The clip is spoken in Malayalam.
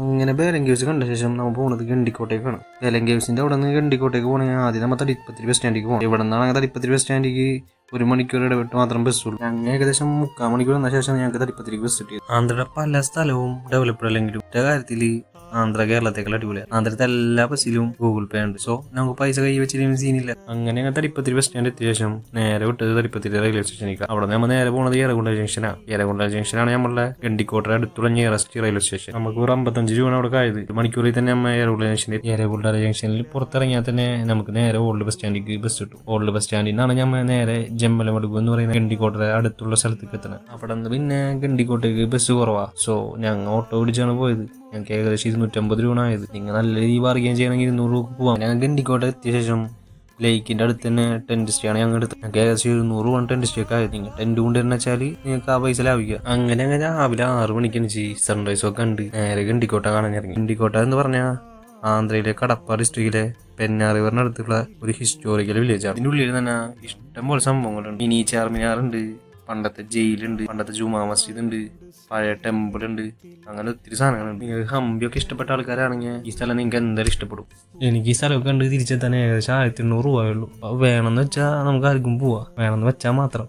അങ്ങനെ ബേലങ്കേവ്സ് കണ്ട ശേഷം നമ്മൾ പോകുന്നത് ഗണ്ടിക്കോട്ടേക്കാണ്. ബേലങ്കേവ്സിന്റെ അവിടെ നിന്ന് ഗണ്ടിക്കോട്ടേക്ക് പോകണമെങ്കിൽ ആദ്യം നമ്മൾ തടിപ്പത്തിരി ബസ് സ്റ്റാൻഡിലേക്ക് പോകണം. ഇവിടെ നിന്നാണെങ്കിൽ തടിപ്പത്തിരി ബസ് സ്റ്റാൻഡിലേക്ക് 1 മണിക്കൂർ ഇടവിട്ട് മാത്രം ബസ്സുള്ളൂ. ഞങ്ങൾ ഏകദേശം 3/4 മണിക്കൂർ വന്ന ശേഷം ഞങ്ങൾക്ക് തടിപ്പത്തിരിക്ക് ബസ് കിട്ടി. ആന്ധ്രയുടെ പല സ്ഥലവും ഡെവലപ്ഡ് അല്ലെങ്കിലും ഒറ്റ കാര്യത്തിൽ ആന്ധ്ര കേരളത്തേക്കാൾ അടിപൊളിയാണ്. ആന്ധ്രത്തെ എല്ലാ ബസ്സിലും ഗൂഗിൾ പേ ഉണ്ട്. സോ നമുക്ക് പൈസ കൈ വെച്ചില്ലെങ്കിൽ സീനില്ല. അങ്ങനെ ഞങ്ങൾ തടിപ്പത്തിരി ബസ് സ്റ്റാൻഡ് എത്തിയ ശേഷം നേരെ വിട്ടത് തടിപ്പത്തിരി റെയിൽവേ സ്റ്റേഷനിലേക്ക്. അവിടെ നമ്മൾ നേരെ പോകുന്നത് ഏറകുണ്ട ജംഗ്ഷനാണ്. ഏറകുണ്ട ജംഗ്ഷനാണ് നമ്മളുടെ ഗണ്ടിക്കോട്ട അടുത്തുള്ള നിയറസ്റ്റ് റെയിൽവേ സ്റ്റേഷൻ. നമുക്ക് ഒരു 55 രൂപയാണ് അവിടെ കായത്. 1 മണിക്കൂറിൽ തന്നെ നമ്മൾ ഏറകുണ്ട ജംഗ്ഷനിൽ പുറത്തിറങ്ങിയാൽ തന്നെ നമുക്ക് നേരെ ഓൾഡ് ബസ് സ്റ്റാൻഡിലേക്ക് ബസ് കിട്ടും. ഓൾഡ് ബസ് സ്റ്റാൻഡിൽ നിന്നാണ് നമ്മൾ നേരെ ജമ്മലമടുക്ക് എന്ന് പറയുന്ന ഗണ്ടിക്കോട്ടയുടെ അടുത്തുള്ള സ്ഥലത്തേക്ക് എത്തണം. അവിടെ നിന്ന് പിന്നെ ഗണ്ടിക്കോട്ടേക്ക് ബസ് കുറവാ. സോ ഞങ്ങൾ ഓട്ടോ പിടിച്ചാണ് പോയത്. ഞങ്ങൾക്ക് ഏകദേശം 250 രൂപ ആയത്. നിങ്ങൾ നല്ല രീതിയിൽ ബാർഗെയിൻ ചെയ്യണമെങ്കിൽ 200 രൂപ പോവാം. ഞങ്ങൾ ഗണ്ടിക്കോട്ട എത്തിയ ശേഷം ലേക്കിന്റെ അടുത്ത് തന്നെ ടെന്റ് സ്റ്റേ ആണ് ഞങ്ങൾ എടുത്തത്. ഞങ്ങൾക്ക് ഏകദേശം 200 രൂപ ടെന്റ് സ്റ്റേ ഒക്കെ ആയത്. നിങ്ങൾ ടെന്റ് കൊണ്ടുവരുന്ന വെച്ചാൽ നിങ്ങൾക്ക് ആ പൈസ ലാഭിക്കുക. അങ്ങനെ രാവിലെ 6 മണിക്ക് എണീച്ച് സൺറൈസ് ഒക്കെ കണ്ട് നേരെ ഗണ്ടിക്കോട്ട കാണാൻ ഇറങ്ങി. ഗണ്ടിക്കോട്ട എന്ന് പറഞ്ഞാൽ ആന്ധ്രയിലെ കടപ്പ ഡിസ്ട്രിക്റ്റിലെ പെന്നാർ റിവറിന് അടുത്തുള്ള ഒരു ഹിസ്റ്റോറിക്കൽ വില്ലേജ് ആണ്. ഇതിൻ്റെ ഉള്ളിൽ തന്നെ ഇഷ്ടംപോലെ സംഭവങ്ങളുണ്ട്. മിനി ചാർമിനാർ ഉണ്ട്, പണ്ടത്തെ ജയിലുണ്ട്, പണ്ടത്തെ ജുമാ മസ്ജിദ് ഉണ്ട്, പഴയ ടെമ്പിൾ ഉണ്ട്, അങ്ങനെ ഒത്തിരി സാധനങ്ങളുണ്ട്. നിങ്ങൾക്ക് ഹംപിയൊക്കെ ഇഷ്ടപ്പെട്ട ആൾക്കാരാണെങ്കിൽ ഈ സ്ഥലം നിങ്ങൾക്ക് എന്തായാലും ഇഷ്ടപ്പെടും. എനിക്ക് ഈ സ്ഥലമൊക്കെ കണ്ട് തിരിച്ചെത്താൻ ഏകദേശം 1800 രൂപയുള്ളൂ. അപ്പോൾ വേണമെന്ന് വെച്ചാൽ നമുക്ക് ആർക്കും പോവാം, വേണമെന്ന് വെച്ചാൽ മാത്രം.